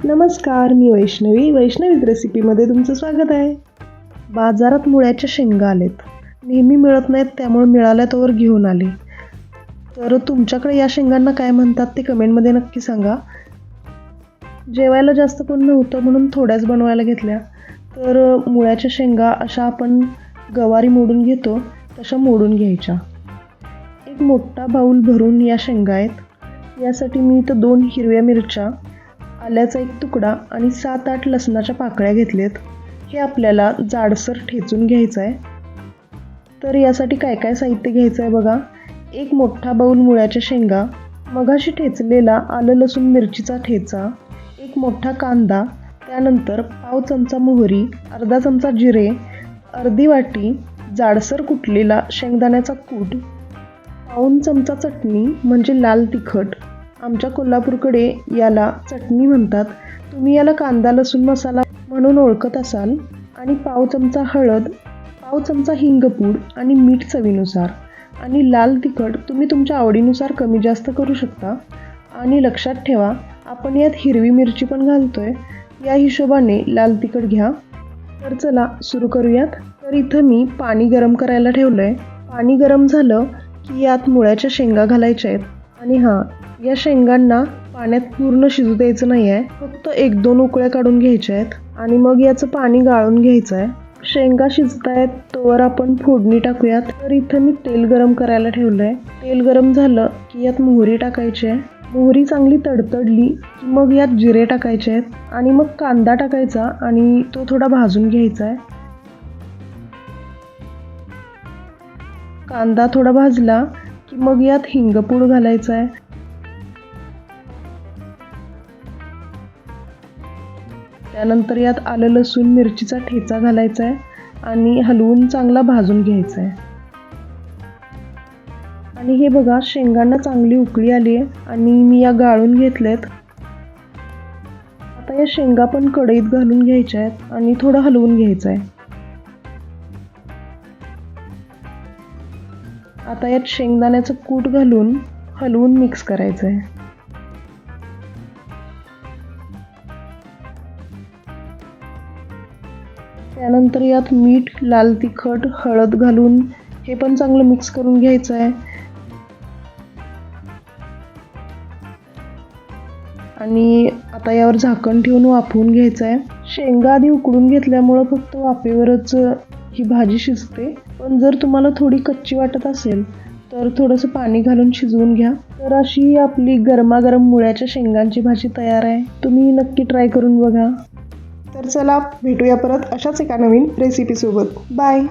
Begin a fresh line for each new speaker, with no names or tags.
नमस्कार, मी वैष्णवीज रेसिपीमध्ये तुमचं स्वागत आहे. बाजारात मुळ्याच्या शेंगा आलेत. नेहमी मिळत नाहीत, त्यामुळे मिळाल्या तोवर घेऊन आले. तर तुमच्याकडे या शेंगांना काय म्हणतात ते कमेंटमध्ये नक्की सांगा. जेवायला जास्त कोण नव्हतं म्हणून थोड्याच बनवायला घेतल्या. तर मुळ्याच्या शेंगा अशा आपण गवारी मोडून घेतो तशा मोडून घ्यायच्या. एक मोठा बाऊल भरून या शेंगा आहेत. यासाठी मी इथं 2 हिरव्या मिरच्या, आल्याचा एक तुकडा आणि 7-8 लसणाच्या पाकळ्या घेतलेत. हे आपल्याला जाडसर ठेचून घ्यायचं आहे. तर यासाठी काय काय साहित्य घ्यायचं आहे बघा. एक मोठा बाऊल मुळ्याच्या शेंगा, मगाशी ठेचलेला आलं लसूण मिरचीचा ठेचा, एक मोठा कांदा, त्यानंतर पाव चमचा मोहरी, अर्धा चमचा जिरे, अर्धी वाटी जाडसर कुटलेला शेंगदाण्याचा कूट, पाऊण चमचा चटणी म्हणजे लाल तिखट. आमच्या कोल्हापूरकडे याला चटणी म्हणतात. तुम्ही याला कांदा लसूण मसाला म्हणून ओळखत असाल. आणि पाव चमचा हळद, पाव चमचा हिंगपूड आणि मीठ चवीनुसार. आणि लाल तिखट तुम्ही तुमच्या आवडीनुसार कमी जास्त करू शकता. आणि लक्षात ठेवा, आपण यात हिरवी मिरची पण घालतोय, या हिशोबाने लाल तिखट घ्या. तर चला सुरू करूयात. तर इथं मी पाणी गरम करायला ठेवलं आहे. पाणी गरम झालं की यात मुळ्याच्या शेंगा घालायच्या आहेत. आणि या शेंगांना पाण्यात पूर्ण शिजू द्यायचं नाही आहे, फक्त 1-2 उकळ्या काढून घ्यायच्या आहेत आणि मग याचं पाणी गाळून घ्यायचं आहे. शेंगा शिजतायत तोवर आपण फोडणी टाकूयात. तर इथं मी तेल गरम करायला ठेवलं आहे. तेल गरम झालं की यात मोहरी टाकायची आहे. मोहरी चांगली तडतडली की मग यात जिरे टाकायचे आहेत आणि मग कांदा टाकायचा आणि तो थोडा भाजून घ्यायचा आहे. कांदा थोडा भाजला की मग यात हिंगपूड घालायचा आहे. त्यानंतर यात आलं लसूण मिरचीचा ठेचा घालायचा आहे आणि हलवून चांगला भाजून घ्यायचा आहे. आणि हे बघा, शेंगांना चांगली उकळी आली आहे आणि मी या गाळून घेतल्यात. आता या शेंगा पण कढईत घालून घ्यायच्या आहेत आणि थोडं हलवून घ्यायचं आहे. आता यात शेंगदाण्याचं कूट घालून हलवून मिक्स करायचं आहे. त्यानंतर यात मीठ, लाल तिखट, हळद घालून हे पण चांगलं मिक्स करून घ्यायचं आहे. आणि आता यावर झाकण ठेवून वाफवून घ्यायचं आहे. शेंगा आधी उकडून घेतल्यामुळं फक्त वाफेवरच ही भाजी शिजते. पण जर तुम्हाला थोडी कच्ची वाटत असेल तर थोडंसं पाणी घालून शिजवून घ्या. तर अशी आपली गरमागरम मुळ्याच्या शेंगांची भाजी तयार आहे. तुम्ही नक्की ट्राय करून बघा. तर चला भेटूया परत अशाच एका नवीन रेसिपीसोबत. बाय.